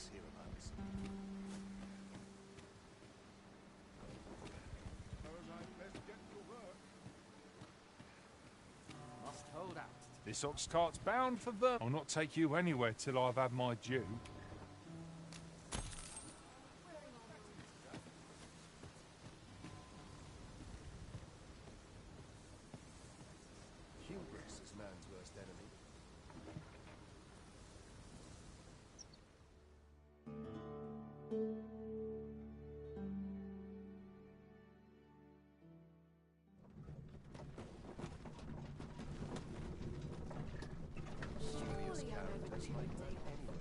us hereabouts. Must hold out. This ox cart's bound for Verm. I'll not take you anywhere till I've had my due. Hubris is man's worst enemy. Curious characters might be anywhere.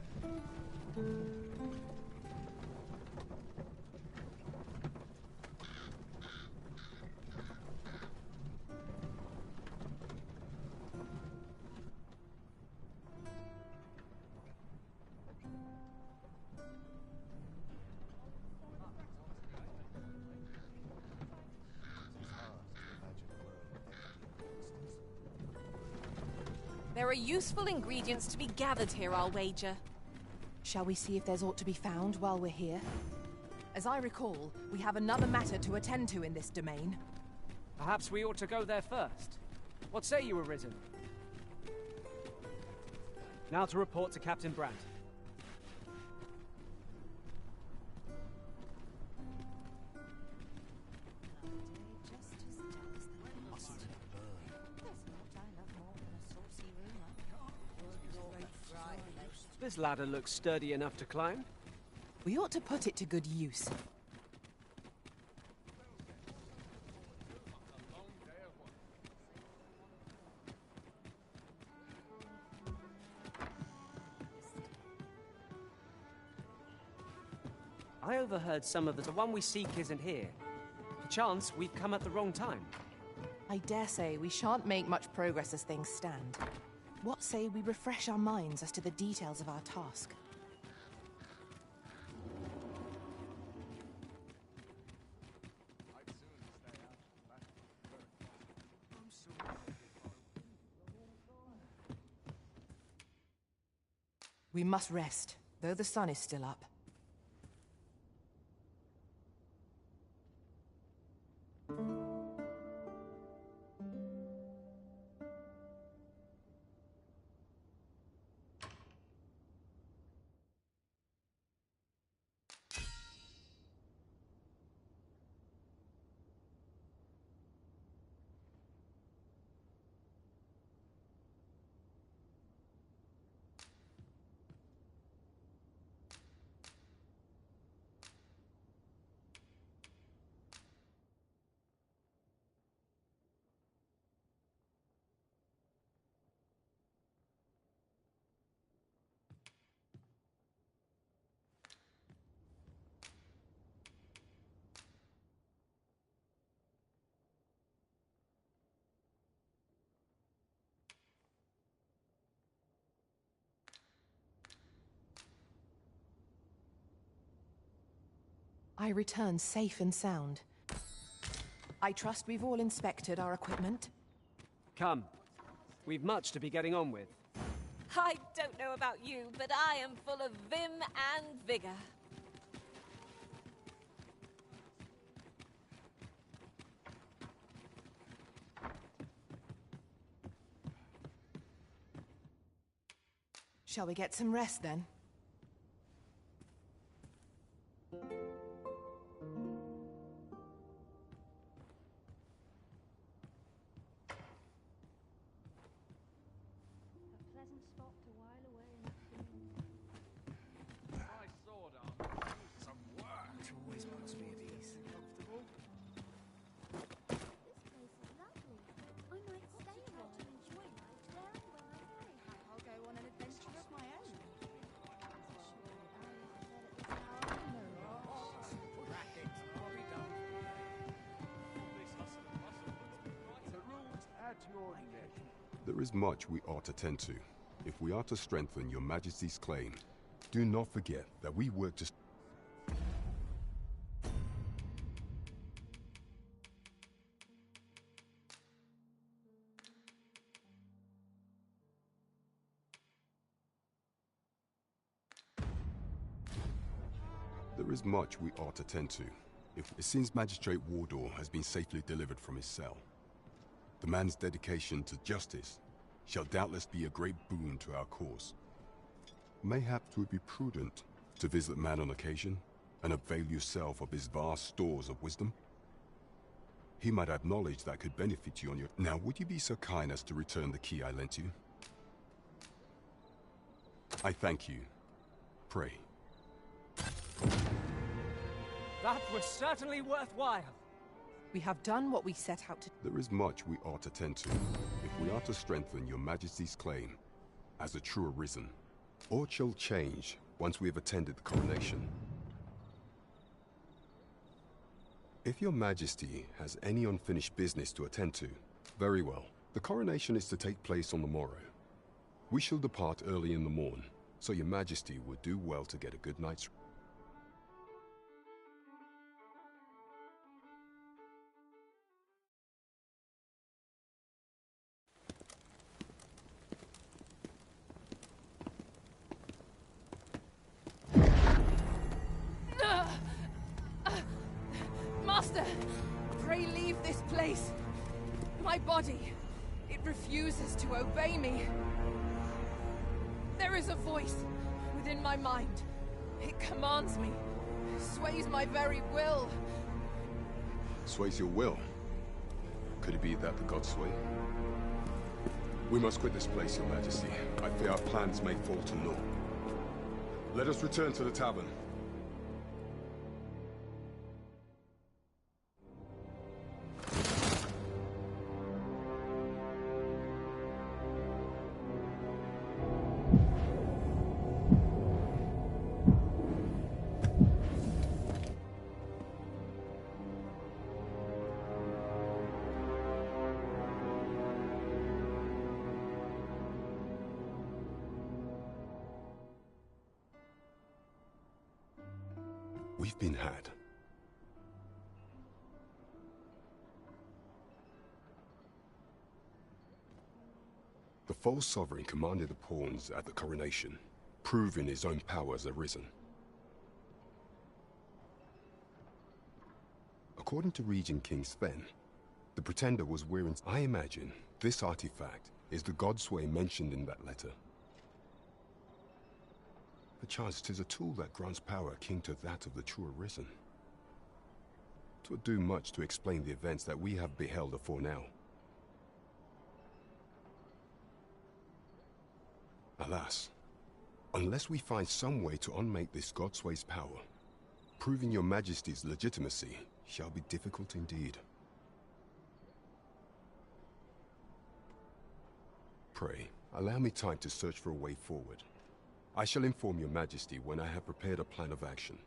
There are useful ingredients to be gathered here, I'll wager. Shall we see if there's aught to be found while we're here? As I recall, we have another matter to attend to in this domain. Perhaps we ought to go there first. What say you, Arisen? Now to report to Captain Brandt. This ladder looks sturdy enough to climb. We ought to put it to good use. I overheard some of the one we seek isn't here. Perchance we've come at the wrong time. I dare say we shan't make much progress as things stand. What say we refresh our minds as to the details of our task? We must rest, though the sun is still up. I return safe and sound. I trust we've all inspected our equipment. Come. We've much to be getting on with. I don't know about you, but I am full of vim and vigor. Shall we get some rest then? There is much we ought to tend to. If we are to strengthen your Majesty's claim, do not forget that we work to... There is much we ought to tend to. It seems Magistrate Wardor has been safely delivered from his cell. The man's dedication to justice shall doubtless be a great boon to our cause. Mayhap it would be prudent to visit the man on occasion and avail yourself of his vast stores of wisdom. He might have knowledge that could benefit you on your... Now, would you be so kind as to return the key I lent you? I thank you. Pray. That was certainly worthwhile. We have done what we set out to... There is much we ought to tend to, if we are to strengthen your Majesty's claim as a true arisen. Aught shall change once we have attended the coronation. If your Majesty has any unfinished business to attend to, very well. The coronation is to take place on the morrow. We shall depart early in the morn, so your Majesty would do well to get a good night's rest. Master! Pray leave this place. My body, it refuses to obey me. There is a voice within my mind. It commands me, sways my very will. Sways your will? Could it be that the gods sway? We must quit this place, your Majesty. I fear our plans may fall to naught. Let us return to the tavern. We've been had. The false sovereign commanded the pawns at the coronation, proving his own power as arisen. According to Regent King Sven, the pretender was wearing... I imagine this artifact is the Godsway mentioned in that letter. Perchance 'tis a tool that grants power akin to that of the true arisen. 'Twould do much to explain the events that we have beheld afore now. Alas, unless we find some way to unmake this Godsway's power, proving your Majesty's legitimacy shall be difficult indeed. Pray, allow me time to search for a way forward. I shall inform your Majesty when I have prepared a plan of action.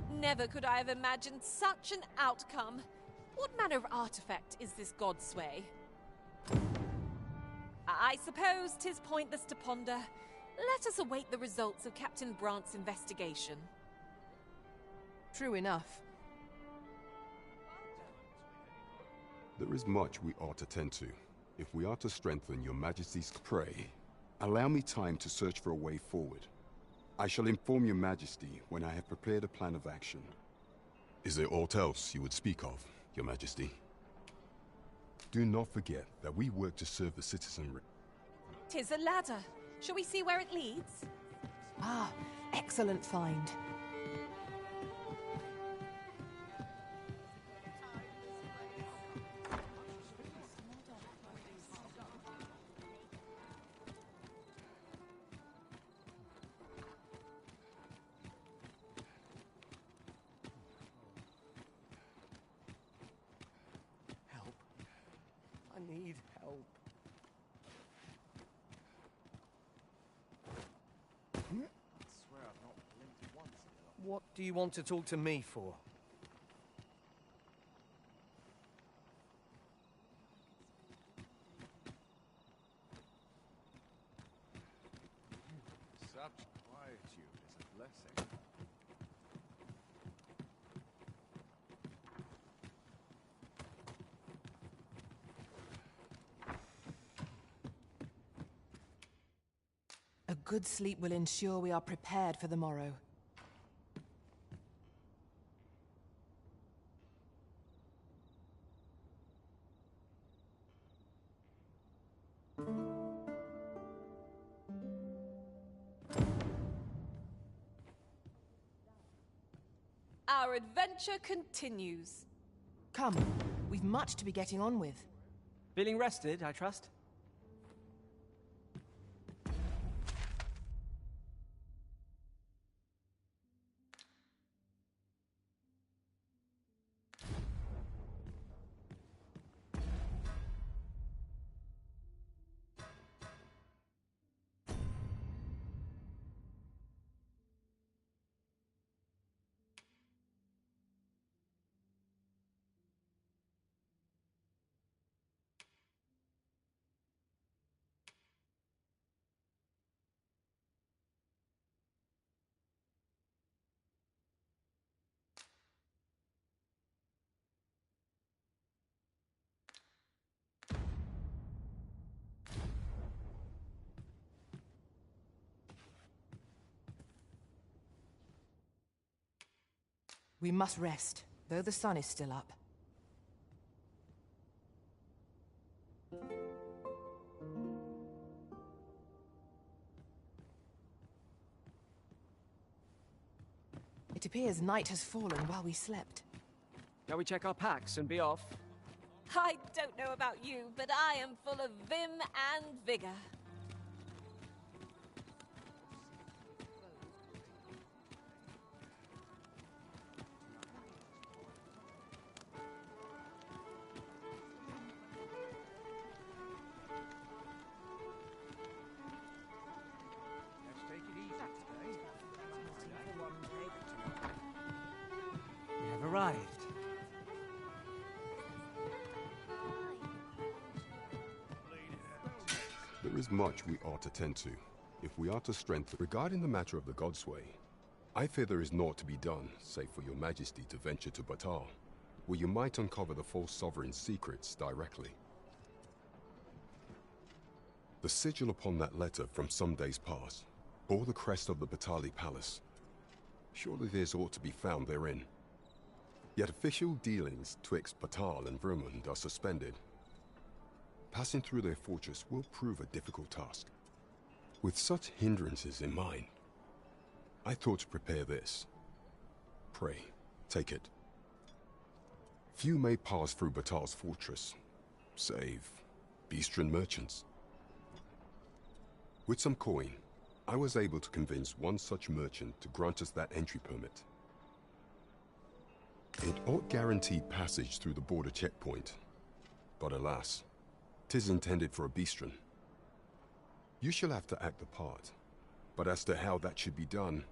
Never could I have imagined such an outcome. What manner of artifact is this Godsway? I suppose 'tis pointless to ponder. Let us await the results of Captain Brant's investigation. True enough. There is much we ought to tend to, if we are to strengthen your Majesty's... Pray, allow me time to search for a way forward. I shall inform your Majesty when I have prepared a plan of action. Is there aught else you would speak of, your Majesty? Do not forget that we work to serve the citizenry. 'Tis a ladder. Shall we see where it leads? Ah, excellent find. Help. I need help. I swear I've not blinked once in the last... What do you want to talk to me for? Such quietude is a blessing. good sleep will ensure we are prepared for the morrow. Our adventure continues. Come, we've much to be getting on with. Feeling rested, I trust? We must rest, though the sun is still up. It appears night has fallen while we slept. Shall we check our packs and be off? I don't know about you, but I am full of vim and vigor. Let's take it easy today. We have arrived. There is much we ought to tend to, if we are to strengthen. Regarding the matter of the Godsway, I fear there is naught to be done, save for your majesty to venture to Batar, where you might uncover the false sovereign's secrets directly. The sigil upon that letter from some days past bore the crest of the Batali Palace. Surely there's aught to be found therein. Yet official dealings twixt Batal and Vermund are suspended. Passing through their fortress will prove a difficult task. With such hindrances in mind, I thought to prepare this. Pray, take it. Few may pass through Batal's fortress, save Beastren merchants. With some coin, I was able to convince one such merchant to grant us that entry permit. It ought guaranteed passage through the border checkpoint, but alas, 'tis intended for a Beastren. You shall have to act the part, but as to how that should be done,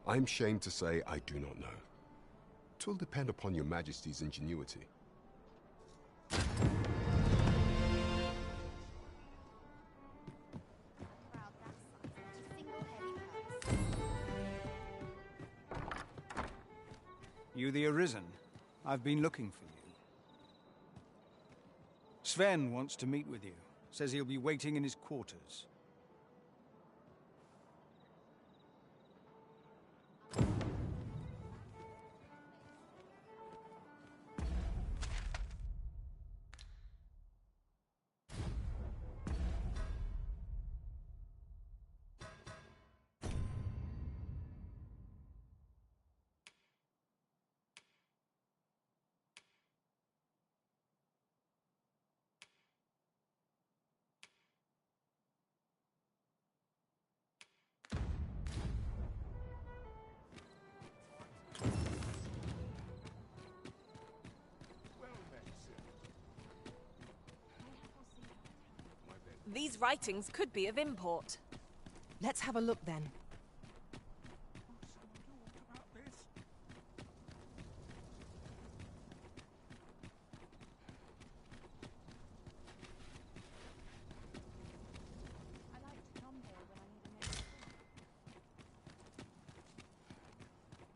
I'm shamed to say I do not know. 'Twill depend upon your majesty's ingenuity. You the Arisen? I've been looking for you. Sven wants to meet with you. Says he'll be waiting in his quarters. These writings could be of import. Let's have a look then.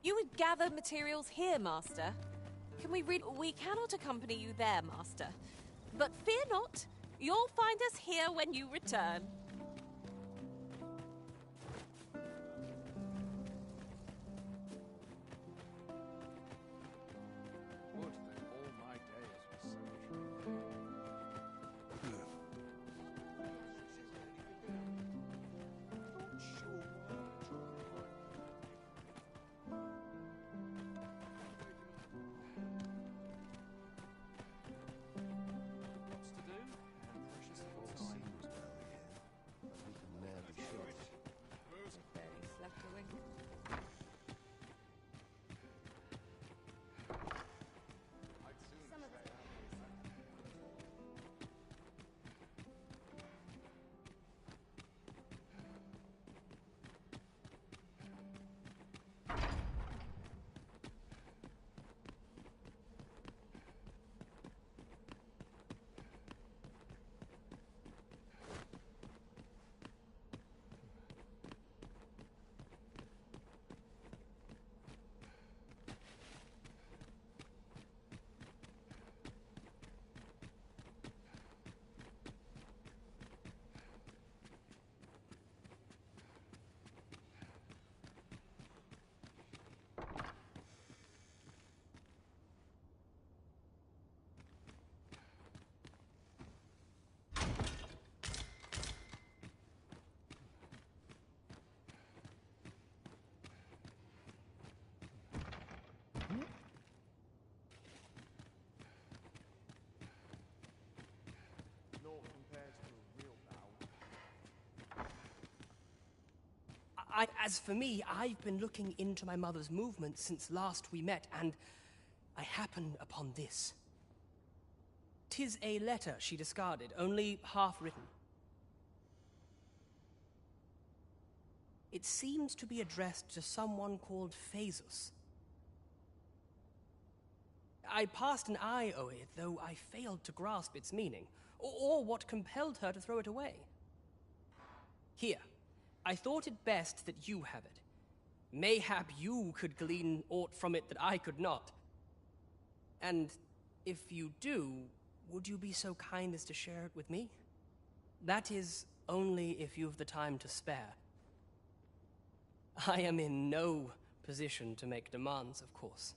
You would gather materials here, Master. Can we read? We cannot accompany you there, Master. But fear not, you'll find us here when you return. As for me, I've been looking into my mother's movements since last we met, and I happened upon this. 'Tis a letter she discarded, only half written. It seems to be addressed to someone called Phaesus. I passed an eye over it, though I failed to grasp its meaning, or what compelled her to throw it away. Here, I thought it best that you have it. Mayhap you could glean aught from it that I could not. And if you do, would you be so kind as to share it with me? That is, only if you've the time to spare. I am in no position to make demands, of course.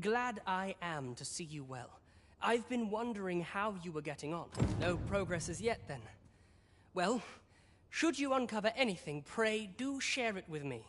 Glad I am to see you well. I've been wondering how you were getting on. No progress as yet, then. Well, should you uncover anything, pray do share it with me.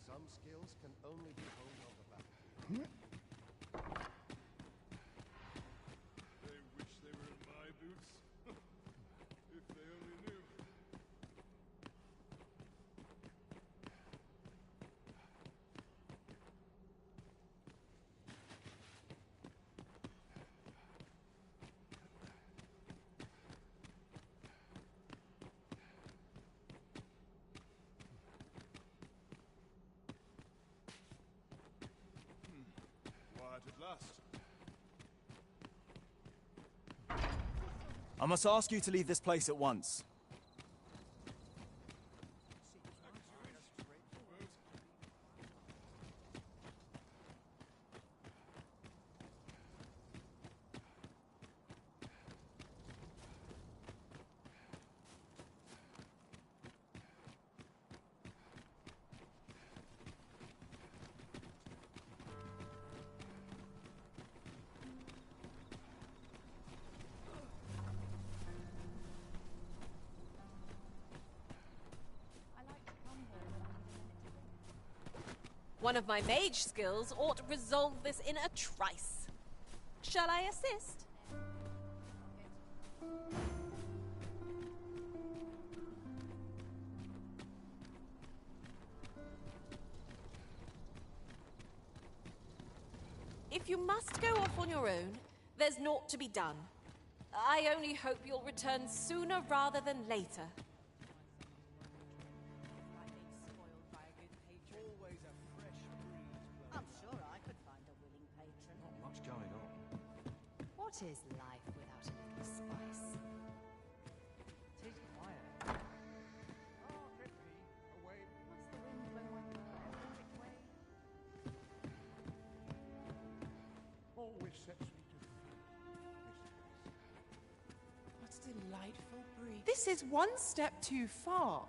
Some skills can only be honed on the battlefield. They wish they were in my boots. If they only knew. Quiet at last. I must ask you to leave this place at once. One of my mage skills ought to resolve this in a trice. Shall I assist? If you must go off on your own, there's naught to be done. I only hope you'll return sooner rather than later. I'm sure I could find a willing patron. Not much going on. What is life without a little spice? Tis quiet. Oh, Ripley, away. What's the wind blow my every way? Always sets me to feel this place. What a delightful breeze. This is one step too far.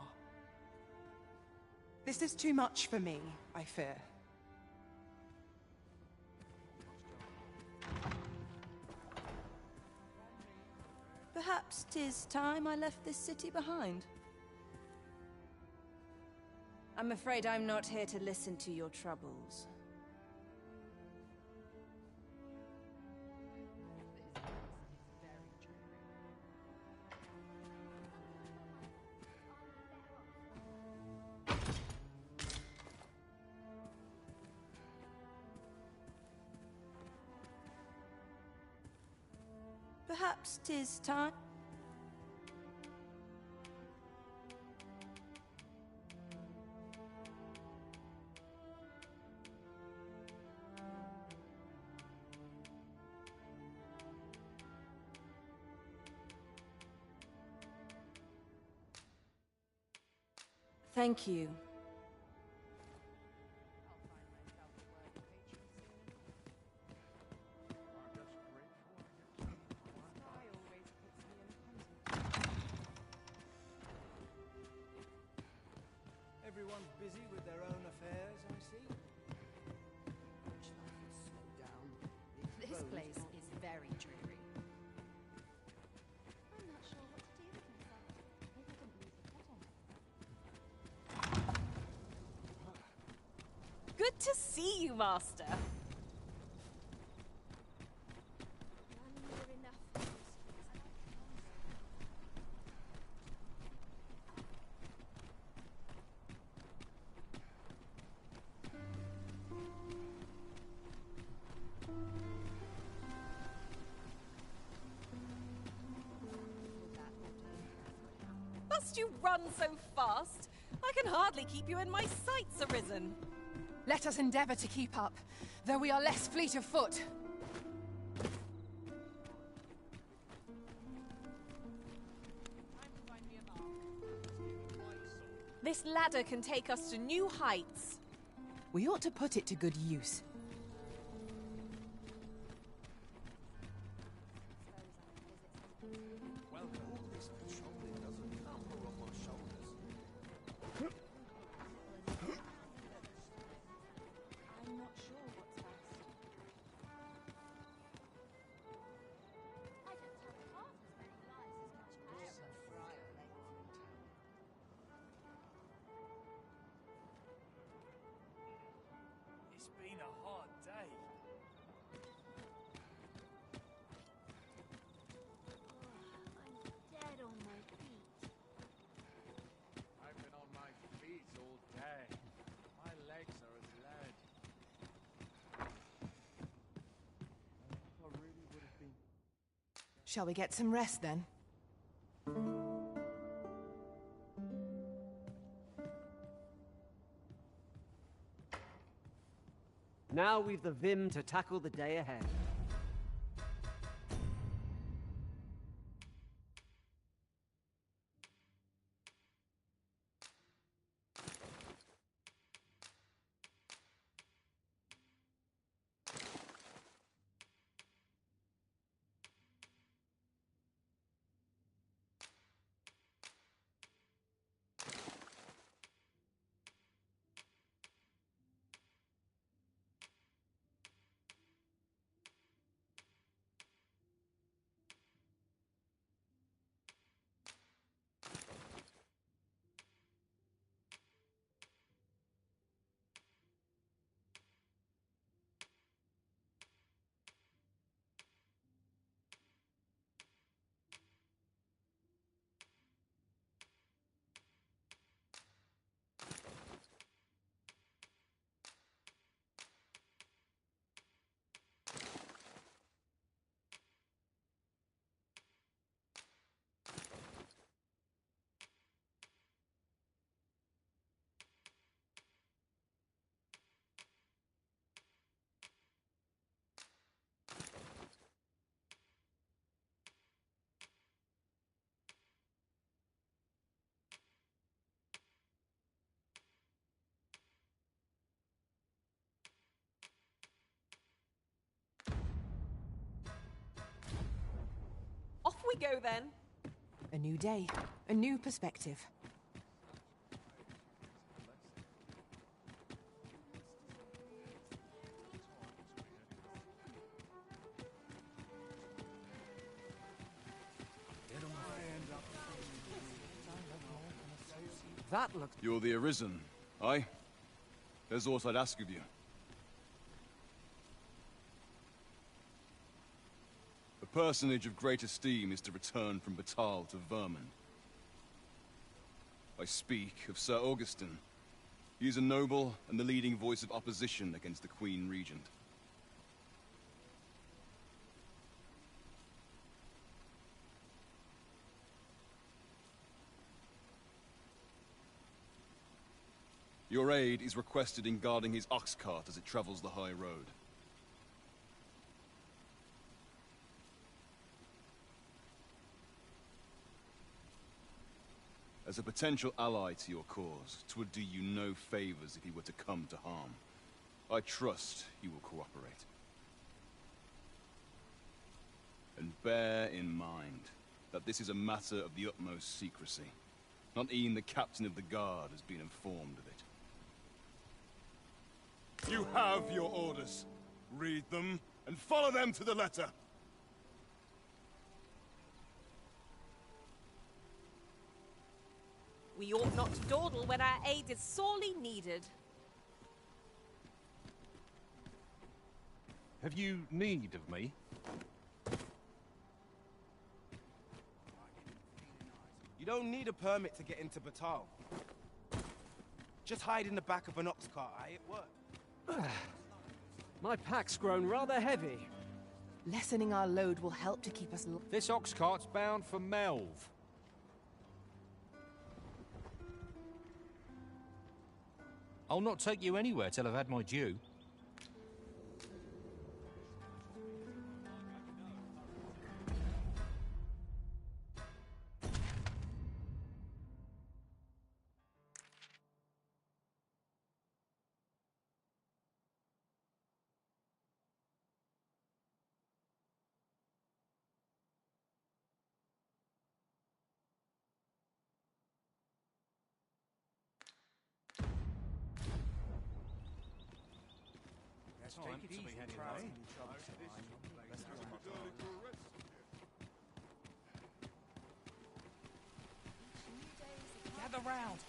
This is too much for me, I fear. Perhaps 'tis time I left this city behind. I'm afraid I'm not here to listen to your troubles. Perhaps 'tis time. Thank you. Everyone's busy with their own affairs, I see. Slow down. This place is very dreary. I'm not sure what to do with myself. Maybe I didn't lose the plot. Good to see you, Master. Must you run so fast? I can hardly keep you in my sights, Arisen. Let us endeavor to keep up, though we are less fleet of foot. This ladder can take us to new heights. We ought to put it to good use. Well, all this patrolling doesn't number on my shoulders. I'm not sure what's best. I don't tell half as many lies as much It's been a hard day. I'm dead on my feet. I've been on my feet all day. My legs are as lead. I really would have been. Shall we get some rest then? Now we've the vim to tackle the day ahead. Off we go then. A new day, a new perspective. That looks... You're the Arisen, aye? There's aught I'd ask of you. A personage of great esteem is to return from Batal to Vermin. I speak of Sir Augustin. He is a noble and the leading voice of opposition against the Queen Regent. Your aid is requested in guarding his ox cart as it travels the high road. As a potential ally to your cause, 'twould do you no favors if he were to come to harm. I trust you will cooperate. And bear in mind that this is a matter of the utmost secrecy. Not even the captain of the guard has been informed of it. You have your orders. Read them and follow them to the letter. We ought not to dawdle when our aid is sorely needed. Have you need of me? You don't need a permit to get into Batal. Just hide in the back of an ox cart, aye? It worked. My pack's grown rather heavy. Lessening our load will help to keep us... This ox cart's bound for Melv. I'll not take you anywhere till I've had my due.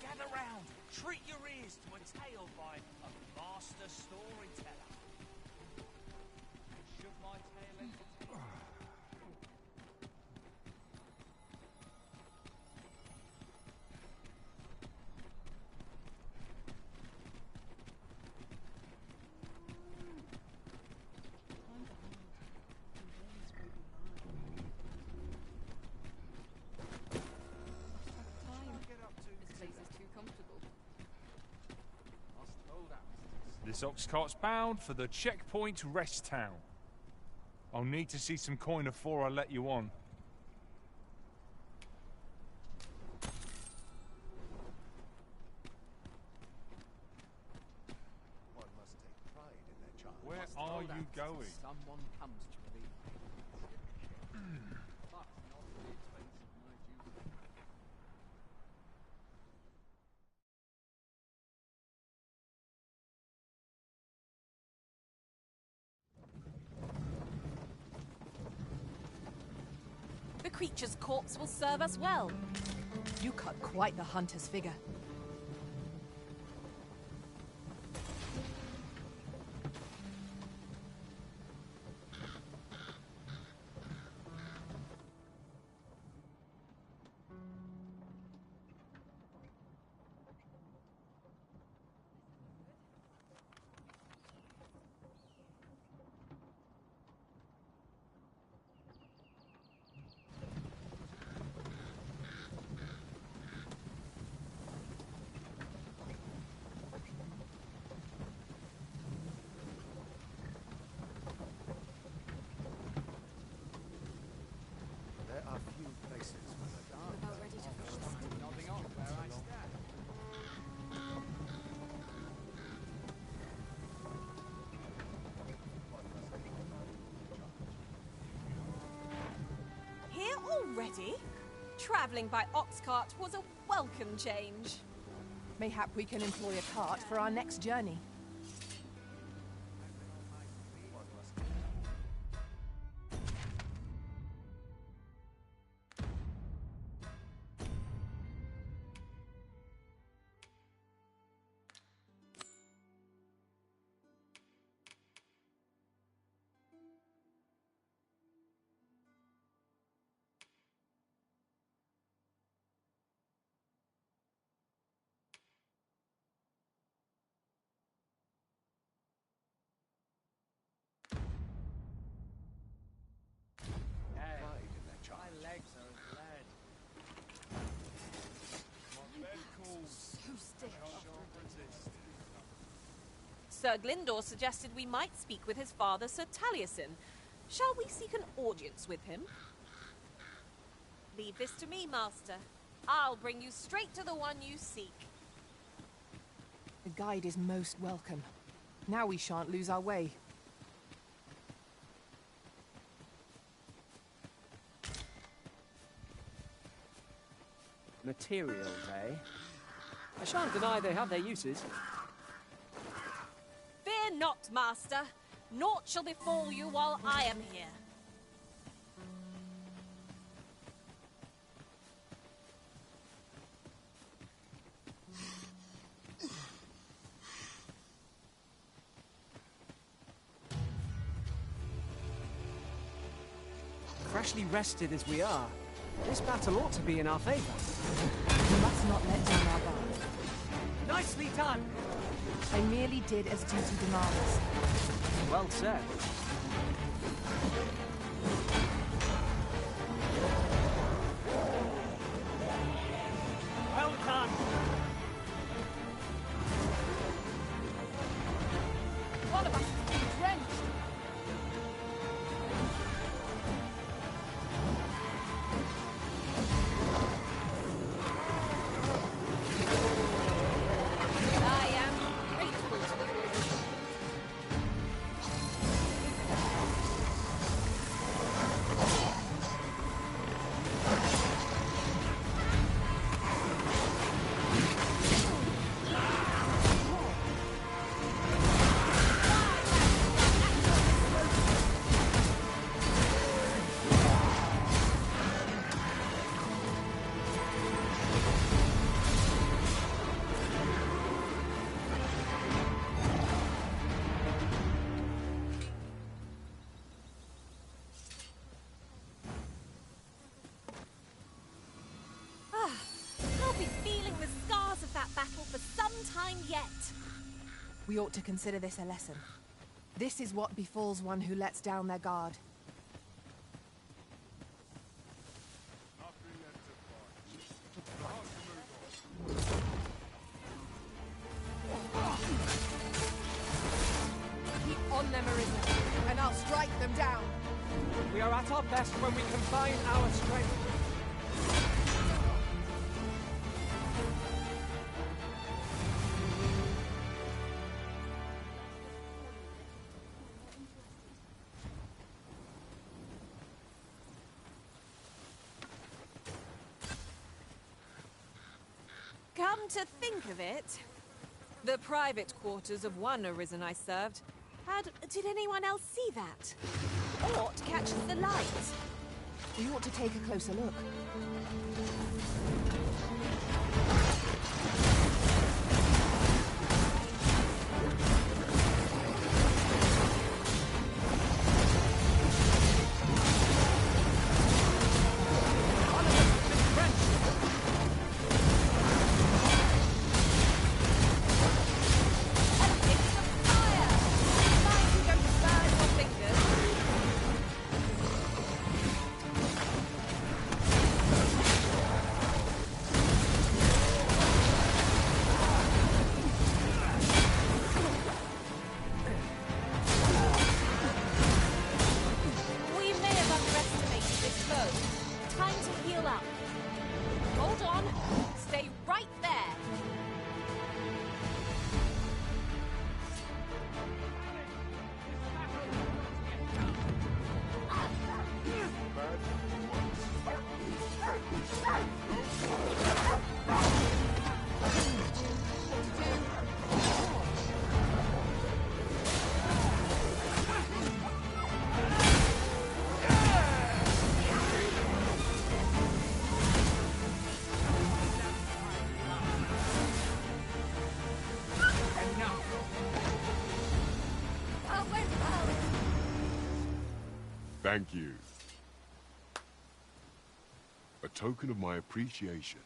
Gather round! Treat your ears to a tale by a master storyteller. Should my tale entertain? This ox cart's bound for the checkpoint rest town. I'll need to see some coin before I let you on. One must take pride in their child. Where are you going? Someone comes to relieve me. The creature's corpse will serve us well. You cut quite the hunter's figure. There are few places where the dark... About ready to rest. Nodding off where I stand. Here already? Travelling by ox cart was a welcome change. Mayhap we can employ a cart for our next journey. Sir Glyndor suggested we might speak with his father, Sir Taliesin. Shall we seek an audience with him? Leave this to me, Master. I'll bring you straight to the one you seek. The guide is most welcome. Now we shan't lose our way. Materials, eh? I shan't deny they have their uses. Fear not, Master. Naught shall befall you while I am here. Freshly rested as we are, this battle ought to be in our favor. We must not let down our guard. Nicely done! I merely did as duty demands. Well said. Well done. One of us is being drenched. I am grateful to the Lord. I'll be feeling the scars of that battle for some time yet. We ought to consider this a lesson. This is what befalls one who lets down their guard. Keep on them, Arisen, and I'll strike them down. We are at our best when we combine our strength. Come to think of it, the private quarters of one Arisen I served did anyone else see that? Aught catches the light? We ought to take a closer look. Time to heal up. Hold on. Stay right there. Thank you. A token of my appreciation.